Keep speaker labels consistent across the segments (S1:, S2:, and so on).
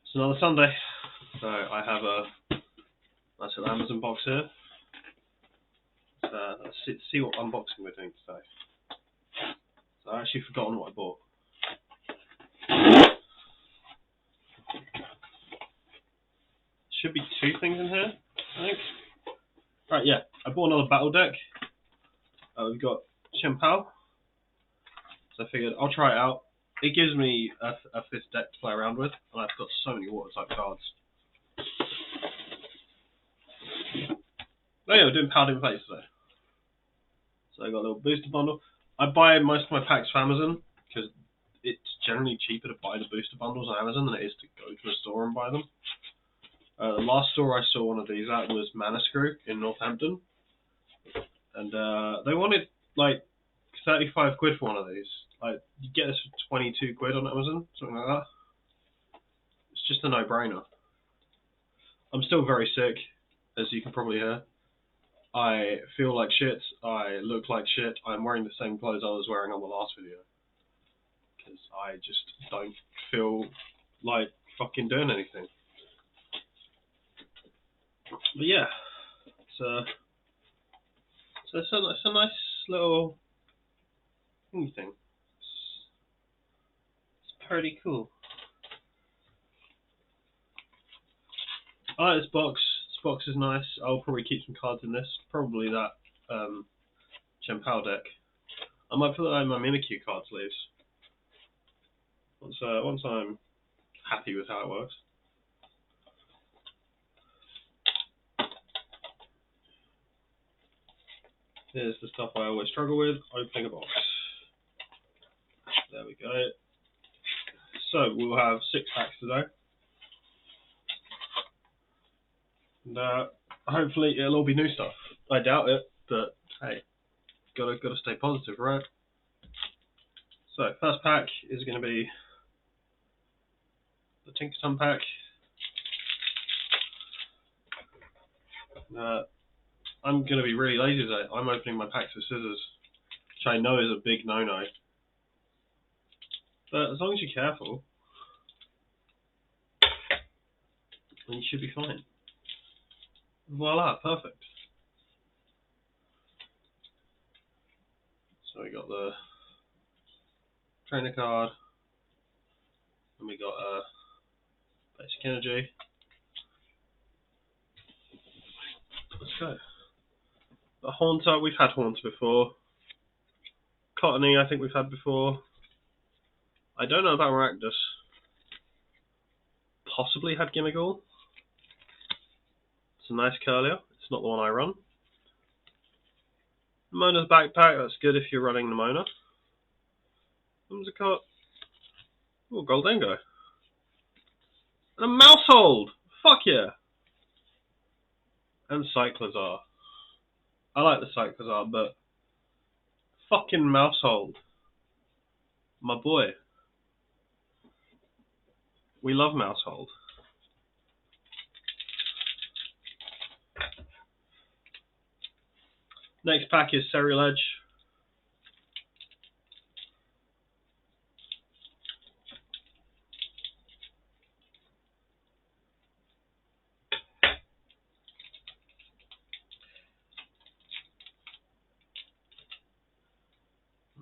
S1: It's another Sunday, so I have a nice little Amazon box here. Let's see what unboxing we're doing today. So I actually forgotten what I bought. Should be two things in here, I think. Right, yeah, I bought another battle deck. We've got Chien-Pao, so I figured I'll try it out. It gives me a fifth deck to play around with, and I've got so many water-type cards. Oh yeah, we're doing Paldean plays today. So I got a little booster bundle. I buy most of my packs from Amazon, because it's generally cheaper to buy the booster bundles on Amazon than it is to go to a store and buy them. The last store I saw one of these at was Mana Screw in Northampton. And they wanted like 35 quid for one of these. Like, you get this for 22 quid on Amazon, something like that. It's just a no-brainer. I'm still very sick, as you can probably hear. I feel like shit, I look like shit, I'm wearing the same clothes I was wearing on the last video. Because I just don't feel like fucking doing anything. But yeah, it's a nice little thingy thing. It's pretty cool. I like this box. This box is nice. I'll probably keep some cards in this. Probably that Chien-Pao deck. I might put that in my Mimikyu card sleeves. Once I'm happy with how it works. Here's the stuff I always struggle with, opening a box. There we go. So, we'll have 6 packs today. And hopefully it'll all be new stuff. I doubt it, but hey, gotta stay positive, right? So, first pack is going to be the Tinkerton pack. I'm going to be really lazy today. I'm opening my packs with scissors, which I know is a big no-no. But as long as you're careful, then you should be fine. Voila, perfect. So we got the trainer card, and we got basic energy. Let's go. The Haunter, we've had Haunter before. Cottony, I think we've had before. I don't know about Maractus. Possibly had Gimmighoul. It's a nice Curlier. It's not the one I run. Mona's backpack, that's good if you're running the Mona. Whimsicott. Oh, Goldengo. And a Mousehold! Fuck yeah! And Cyclozar. I like the Cyclozar, but fucking Mousehold. My boy. We love Mousehold. Next pack is Ceruledge.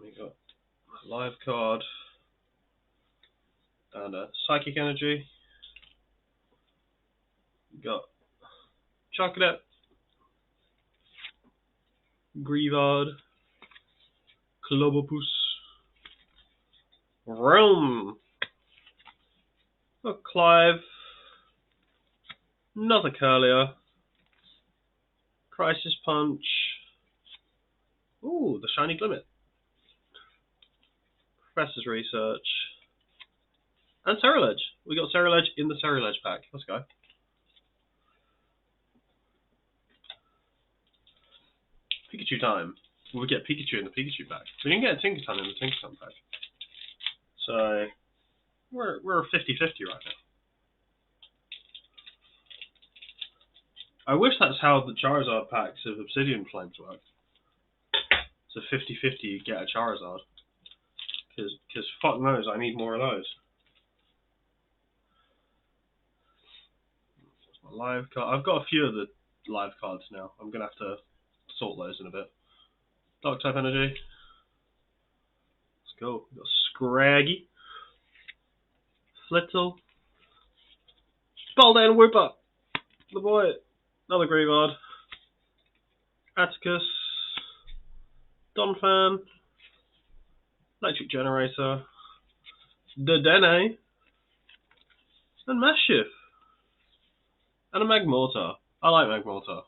S1: We got a live card and a Psychic Energy. We got Chocolate, Greavard, Clobopus, Realm, Clive, another Curlier, Crisis Punch, ooh, the Shiny Glimmet, Professor's Research, and Ceruledge. We got Ceruledge in the Ceruledge pack. Let's go. Pikachu time. We get Pikachu in the Pikachu pack. We didn't get a Tinkerton in the Tinkerton pack. So we're 50-50 right now. I wish that's how the Charizard packs of Obsidian Flames work. So 50-50 you get a Charizard. Because fuck knows, I need more of those. Live card. I've got a few of the live cards now. I'm gonna have to sort those in a bit. Dark type energy. Let's go. We've got Scraggy. Flittle. Paldean Whipper. The boy. Another Graveyard. Atticus. Donphan. Electric Generator. Dedenne. And Mashift. And a Magmortar. I like Magmortar.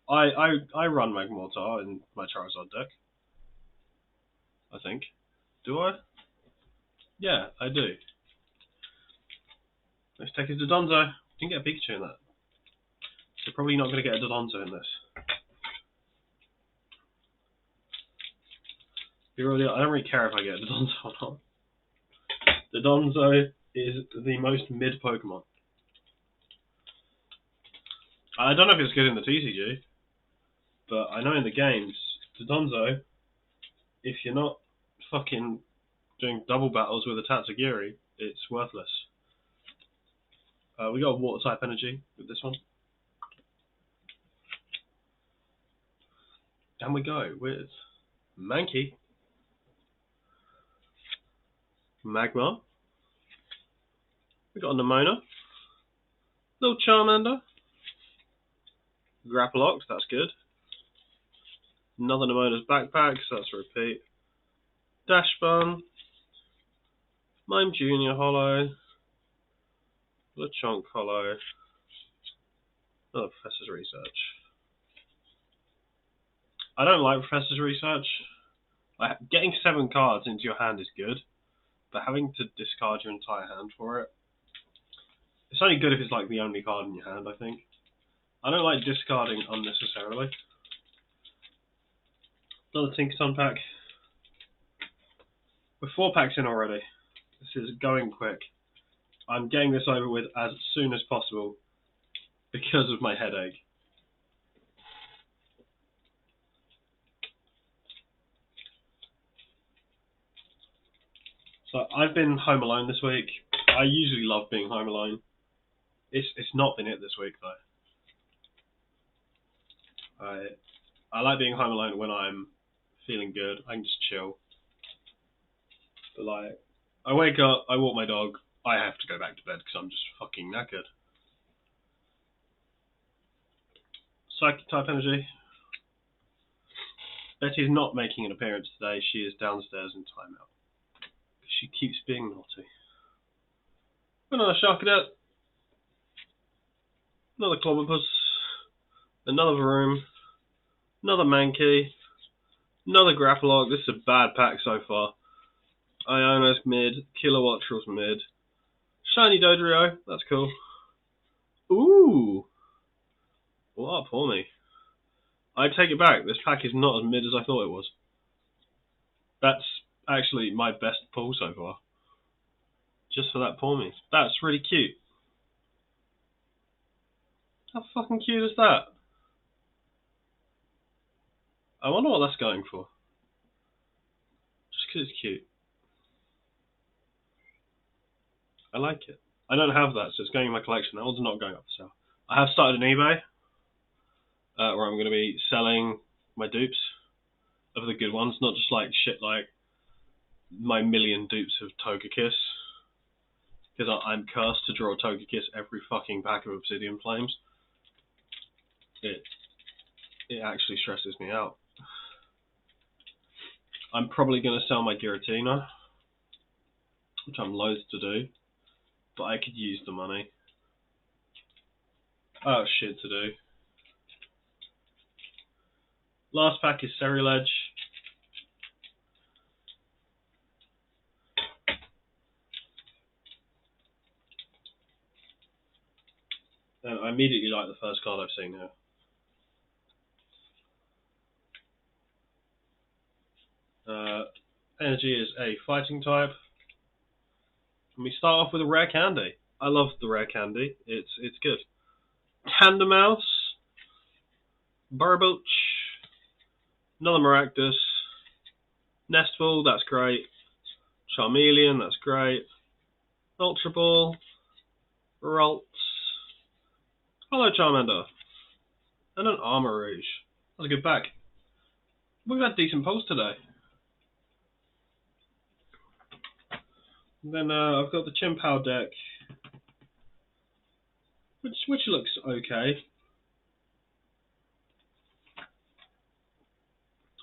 S1: I run Magmortar in my Charizard deck. I think. Do I? Yeah, I do. Let's take a Dodonzo. You can get a Pikachu in that. So probably not going to get a Dodonzo in this. I don't really care if I get a Dodonzo or not. Dodonzo is the most mid Pokemon. I don't know if it's good in the TCG, but I know in the games, Dodonzo, if you're not fucking doing double battles with a Tatsugiri, it's worthless. We got a water type energy with this one. And we go with Mankey, Magmar, we got a Nemona, little Charmander, Grapploct, that's good. Another Nemona's Backpack, so that's a repeat. Dashbun, Mime Junior Hollow, Lechonk Hollow, another Professor's Research. I don't like Professor's Research. Like, getting 7 cards into your hand is good, but having to discard your entire hand for it, it's only good if it's like the only card in your hand, I think. I don't like discarding unnecessarily. Another Tinkaton pack. We're 4 packs in already. This is going quick. I'm getting this over with as soon as possible because of my headache. So I've been home alone this week. I usually love being home alone. It's not been it this week though. I like being home alone when I'm feeling good. I can just chill. But like, I wake up, I walk my dog, I have to go back to bed because I'm just fucking knackered. Psychic type energy. Betty's not making an appearance today. She is downstairs in timeout. She keeps being naughty. Another Sharkadet. Another Clobbopus. Another Varoom. Another Mankey. Another Grapploct. This is a bad pack so far. Iono's mid. Kilowattrel's mid. Shiny Dodrio. That's cool. Ooh. What for me? I take it back. This pack is not as mid as I thought it was. That's actually my best pull so far. Just for that pour me. That's really cute. How fucking cute is that? I wonder what that's going for. Just because it's cute. I like it. I don't have that, so it's going in my collection. That one's not going up for sale. I have started an eBay where I'm going to be selling my dupes of the good ones, not just like shit like my million dupes of Togekiss. Because I'm cursed to draw Togekiss every fucking pack of Obsidian Flames. It actually stresses me out. I'm probably going to sell my Giratina, which I'm loath to do, but I could use the money. Oh, shit to do. Last pack is Ceruledge. And I immediately like the first card I've seen here. Energy is a fighting type. And we start off with a rare candy. I love the rare candy. It's good. Tandemaus. Burboch. Another Maractus. Nestful, that's great. Charmeleon, that's great. Ultra Ball. Ralts. Hello, Charmander. And an Armor Rouge. That's a good back. We've had decent pulls today. And then I've got the Chien-Pao deck, which looks okay.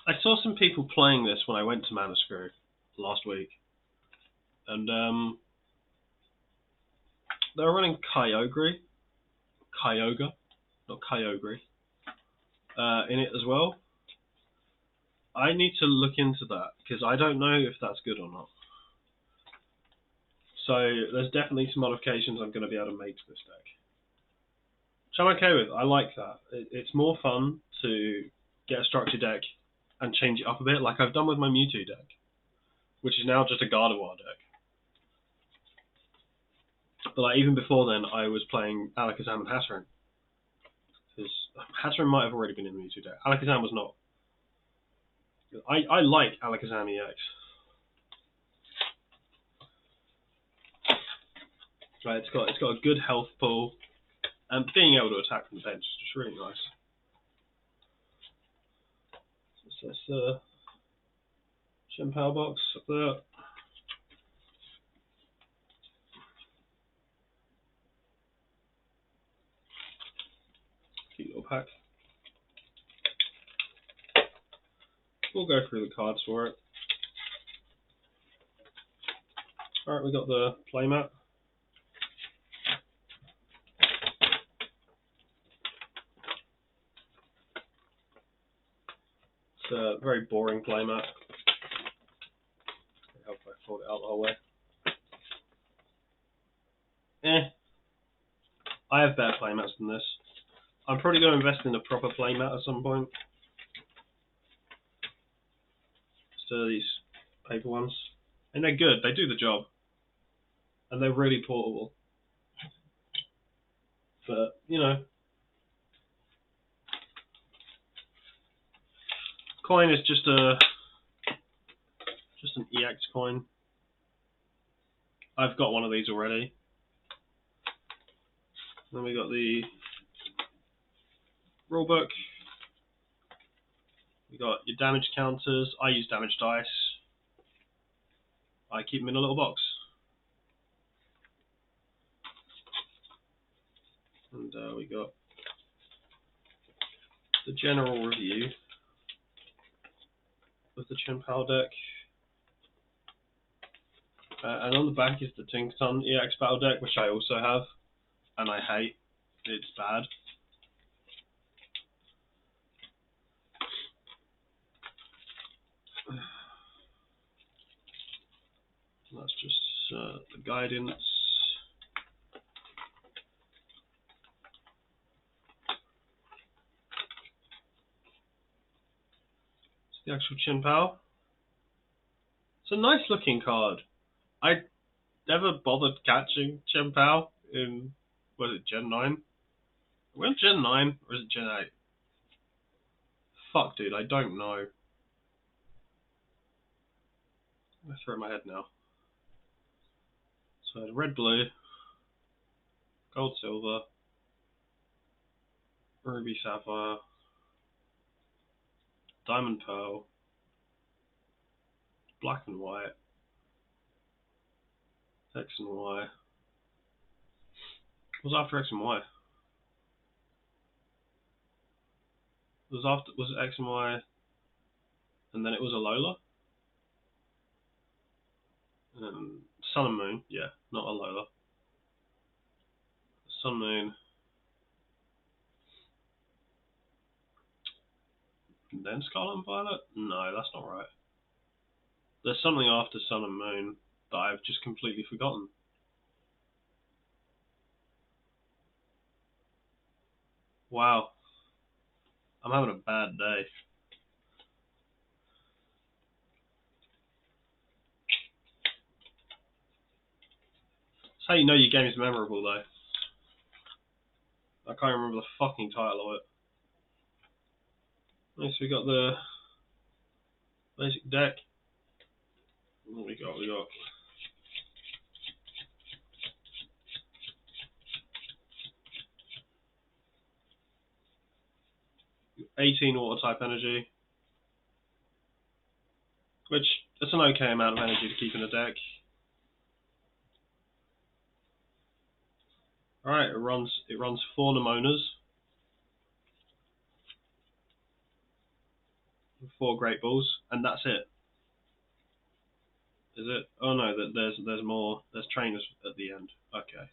S1: I saw some people playing this when I went to Mana Screw last week, and they were running Kyogre, not Kyogre, in it as well. I need to look into that, because I don't know if that's good or not. So there's definitely some modifications I'm going to be able to make to this deck, which I'm okay with. I like that. It's more fun to get a structured deck and change it up a bit, like I've done with my Mewtwo deck, which is now just a Gardevoir deck. But like, even before then, I was playing Alakazam and Hatterene, because Hatterene might have already been in the Mewtwo deck. Alakazam was not. I like Alakazam EX. Right, it's got a good health pool, and being able to attack from the bench is just really nice. So that's the Chien-Pao box up there. Cute little pack. We'll go through the cards for it. Alright, we got the playmat. It's a very boring playmat. I hope I fold it out the whole way. I have better playmats than this. I'm probably going to invest in a proper playmat at some point. Instead of these paper ones. And they're good, they do the job. And they're really portable. But, you know. Coin is just an EX coin. I've got one of these already. Then we got the rulebook. We got your damage counters. I use damage dice. I keep them in a little box. And we got the general review of the Chien-Pao deck. And on the back is the Tinkaton EX Battle deck, which I also have, and I hate. It's bad. And that's just the guidance. It's the actual Chien-Pao. It's a nice looking card. I never bothered catching Chien-Pao in, was it Gen 9? We're in Gen 9, or is it Gen 8? Fuck, dude, I don't know. I'm going to throw it in my head now. So, red, blue, gold, silver, ruby, sapphire, diamond, pearl, black and white, X and Y. What was after X and Y? Was it X and Y, and then it was a Alola? Sun and Moon, yeah, not Alola. Sun, Moon. And then Scarlet and Violet? No, that's not right. There's something after Sun and Moon that I've just completely forgotten. Wow. I'm having a bad day. That's how you know your game is memorable, though. I can't remember the fucking title of it. Next we got the basic deck. What we got? We got 18 water type energy, which is an okay amount of energy to keep in a deck. Alright, it runs 4 Nemonas, 4 Great Balls, and that's it. Is it? Oh no, there's more. There's trainers at the end. Okay.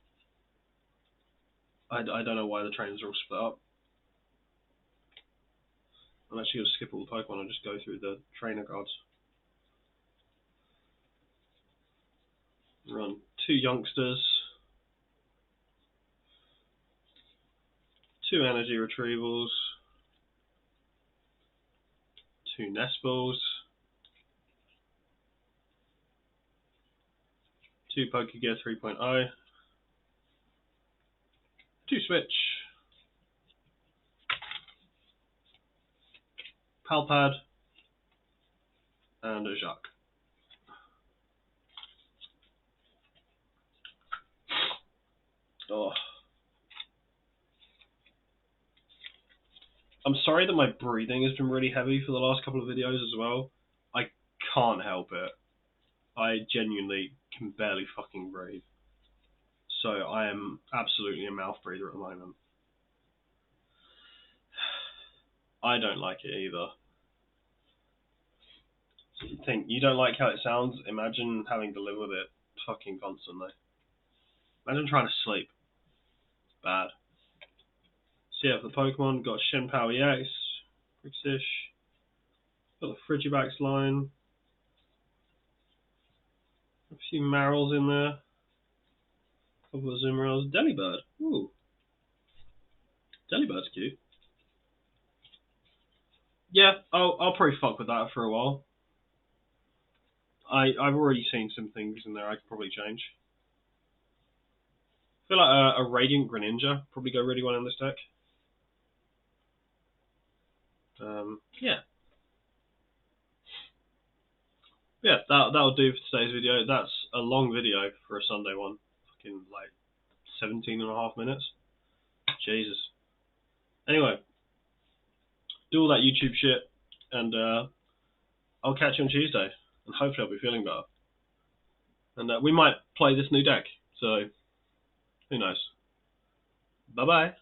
S1: I don't know why the trainers are all split up. I'm actually going to skip all the Pokemon and just go through the trainer cards. Run 2 Youngsters, 2 Energy Retrievals, 2 Nest Balls, 2 Pokegear 3.0, 2 Switch, Palpad, and a Jacques. Oh. I'm sorry that my breathing has been really heavy for the last couple of videos as well. I can't help it. I genuinely can barely fucking breathe. So I am absolutely a mouth breather at the moment. I don't like it either. So you think you don't like how it sounds? Imagine having to live with it fucking constantly. Imagine trying to sleep. Bad. So yeah, for the Pokemon, got Chien-Pao EX, Brixish, got the Frigibax line, a few Marils in there, a couple of Zumarils, Delibird. Ooh. Delibird's cute. Yeah, I'll probably fuck with that for a while. I've already seen some things in there I could probably change. I feel like a Radiant Greninja probably go really well in this deck. Yeah. Yeah, that'll do for today's video. That's a long video for a Sunday one. Fucking like 17.5 minutes. Jesus. Anyway, do all that YouTube shit, and I'll catch you on Tuesday, and hopefully I'll be feeling better. And we might play this new deck, so who knows. Bye bye.